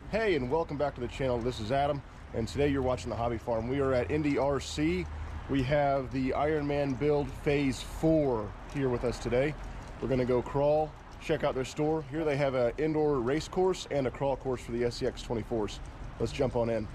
Hey, and welcome back to the channel. This is Adam, and today you're watching the Hobby Farm. We are at Indy Rc. We have the Ironman build phase 4 here with us today. We're going to go crawl, check out their store. Here they have an indoor race course and a crawl course for the Scx24s. Let's jump on in.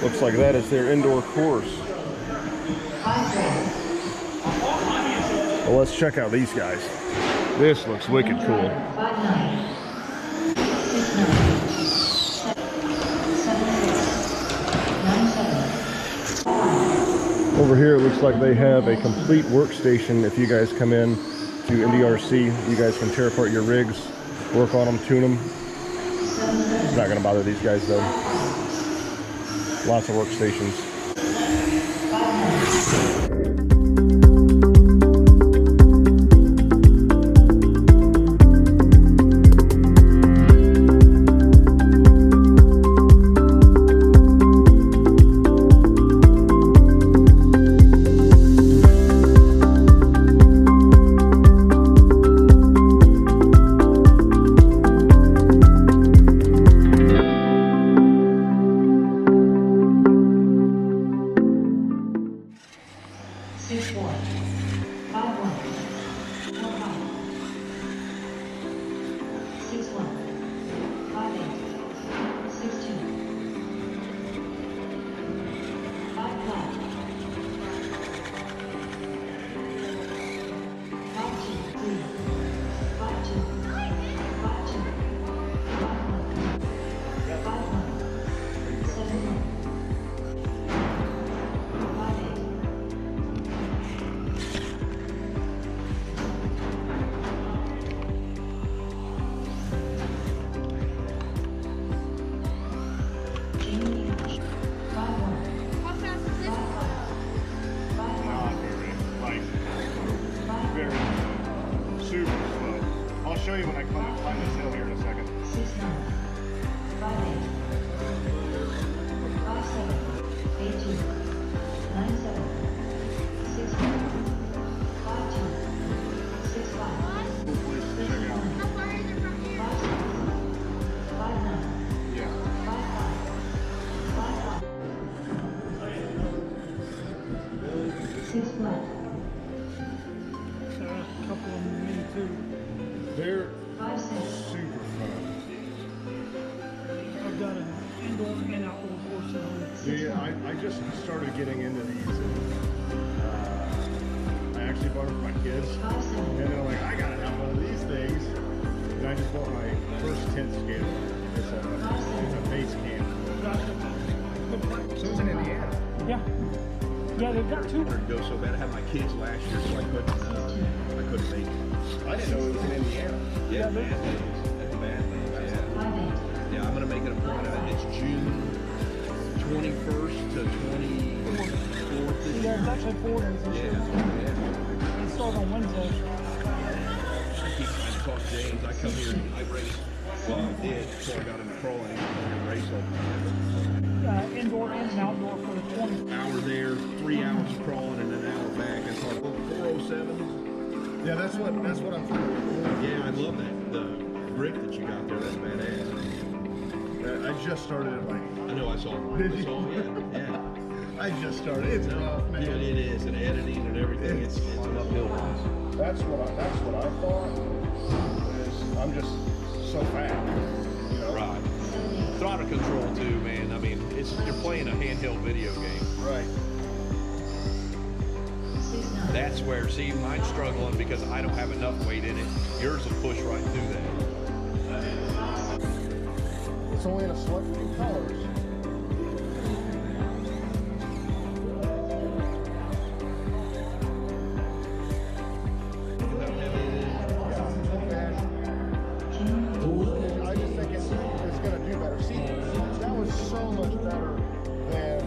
Looks like that is their indoor course. Well, let's check out these guys. This looks wicked cool. Over here it looks like they have a complete workstation. If you guys come in to Indy Rc, you guys can tear apart your rigs, work on them, tune them. It's not going to bother these guys though. Lots of workstations. I'll show you when I climb this hill here in a second. 6-9, 5-8, 5-7, 18, 9-7, 6-1, 5-2, 6-5. Cool place to check out. How far is it from here? 5-6, 5-9. Yeah. 5-5, 5-5. 6 flat. A couple of them me too. They're super fun. I've got an indoor and outdoor course. Yeah, I just started getting into these. I actually bought them for my kids. And they're like, I gotta have one of these things. And I just bought my first tent scale. It's a base camp. So it's in Indiana. Yeah. Yeah, they've got two. To go so bad. I had my kids last year, so I couldn't make it. I didn't know it was in Indiana. Yeah, man, that's bad. Yeah, I'm gonna make it a point of it. It's June 21st to 24th. Yeah, it's actually 4 days this year. Yeah. It starts on Wednesday. I keep trying to talk to James. I come here and I race. Well, I did before I got into crawling. I race all the time. Indoor and outdoor for the 20. Hour there, 3 hours of crawling, and an hour back. It's like 407. Yeah, that's what I'm thinking. Yeah, I love that. The brick that you got there, that's badass. I just started it like. I know, I saw it. Did you? Yeah. I just started. It's rough, man. Yeah, it is, and editing and everything. It's an uphill race. That's what I thought. Is I'm just so fast. You know? Right. Throttle control too, man. I mean, you're playing a handheld video game. Right. That's where, see, mine's struggling because I don't have enough weight in it. Yours will push right through that. It's only in a select few colors. I just think it's going to do better. See, that was so much better than.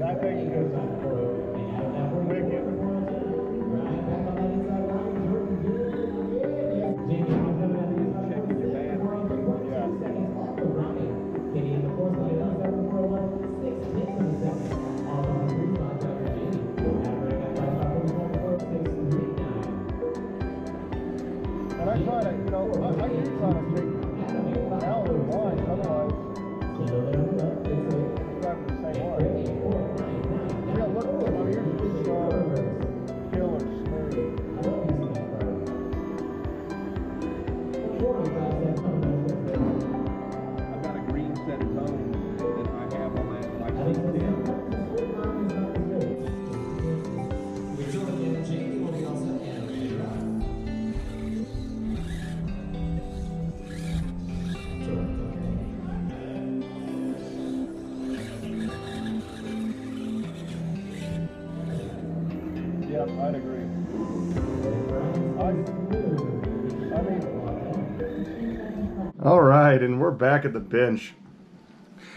I think it's wicked. And I try to, you know, I do try to take down the lines, otherwise it's driving the same line. Yeah, look, I mean, here's just killer smooth. I've got a green set of tone that I have on that like C10. Yep, I'd agree. All right, and we're back at the bench.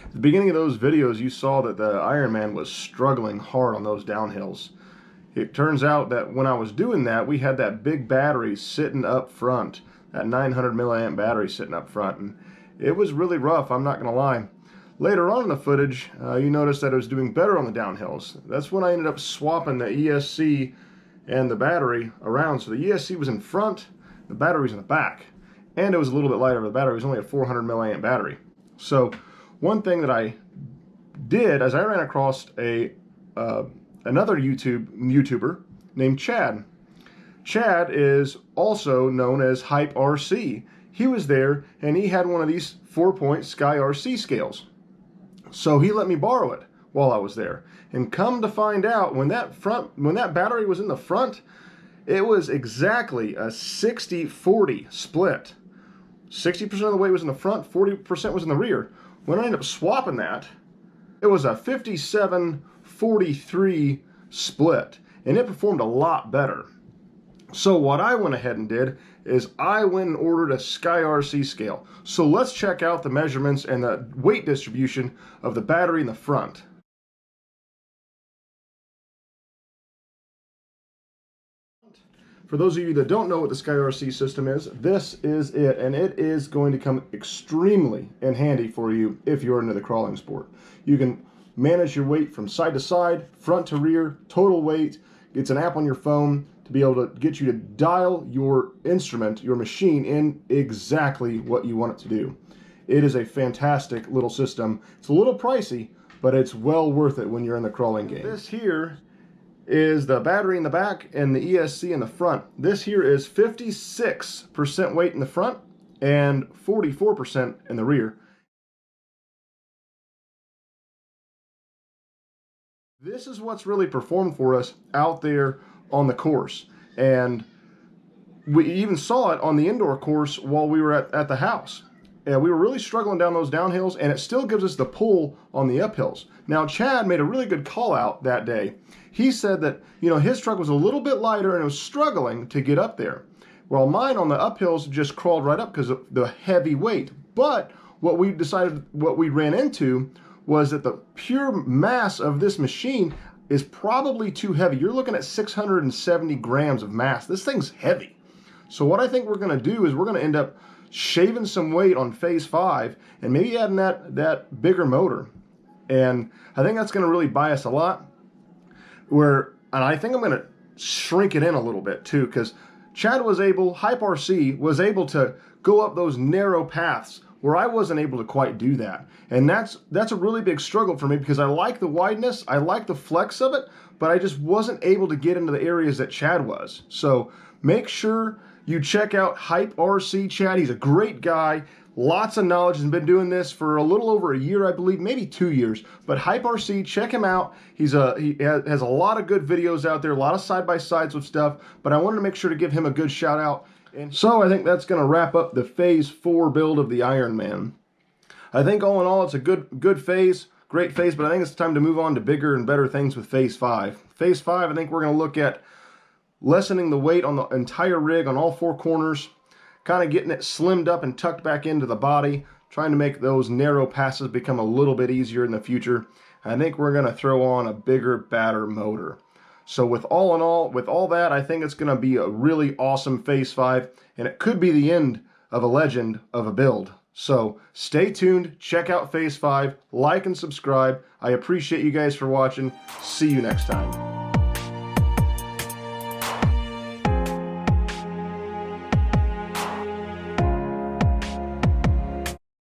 At the beginning of those videos, you saw that the Ironman was struggling hard on those downhills. It turns out that when I was doing that, we had that big battery sitting up front, that 900 milliamp battery sitting up front, and it was really rough, I'm not gonna lie. Later on in the footage, you noticed that it was doing better on the downhills. That's when I ended up swapping the ESC and the battery around. So the ESC was in front, the battery was in the back, and it was a little bit lighter. The battery was only a 400 milliamp battery. So one thing that I did is I ran across another YouTuber named Chad. Chad is also known as Hype RC. He was there and he had one of these 4-point Scx RC scales. So he let me borrow it while I was there. And come to find out, when that battery was in the front, it was exactly a 60-40 split. 60% of the weight was in the front, 40% was in the rear. When I ended up swapping that, it was a 57-43 split, and it performed a lot better. So what I went ahead and did is I went and ordered a Scx RC scale. So let's check out the measurements and the weight distribution of the battery in the front. For those of you that don't know what the Scx RC system is, this is it, and it is going to come extremely in handy for you if you're into the crawling sport. You can manage your weight from side to side, front to rear, total weight. It's an app on your phone to be able to get you to dial your instrument, your machine, in exactly what you want it to do. It is a fantastic little system. It's a little pricey, but it's well worth it when you're in the crawling game. This here is the battery in the back and the ESC in the front. This here is 56% weight in the front and 44% in the rear. This is what's really performed for us out there on the course, and we even saw it on the indoor course while we were at the house. We were really struggling down those downhills, and it still gives us the pull on the uphills. Now, Chad made a really good call out that day. He said that, you know, his truck was a little bit lighter and it was struggling to get up there, while mine on the uphills just crawled right up because of the heavy weight. But what we ran into was that the pure mass of this machine is probably too heavy. You're looking at 670 grams of mass. This thing's heavy. So what I think we're going to do is we're going to end up shaving some weight on phase 5 and maybe adding that bigger motor. And I think that's going to really buy us a lot. And I think I'm going to shrink it in a little bit too, because Chad was able, Hype RC was able to go up those narrow paths where I wasn't able to quite do that. And that's a really big struggle for me, because I like the wideness, I like the flex of it, but I just wasn't able to get into the areas that Chad was. So make sure you check out Hype RC Chad. He's a great guy, lots of knowledge, has been doing this for a little over a year, I believe, maybe 2 years. But Hype RC, check him out. He has a lot of good videos out there, a lot of side-by-sides with stuff, but I wanted to make sure to give him a good shout out. And so I think that's going to wrap up the phase 4 build of the Ironman. I think all in all, it's a good phase, great phase, but I think it's time to move on to bigger and better things with phase 5. Phase 5, I think we're going to look at lessening the weight on the entire rig on all 4 corners, kind of getting it slimmed up and tucked back into the body, trying to make those narrow passes become a little bit easier in the future. I think we're going to throw on a bigger, badder motor. So with all that, I think it's going to be a really awesome phase 5, and it could be the end of a legend of a build. So stay tuned, check out phase 5, like and subscribe. I appreciate you guys for watching. See you next time.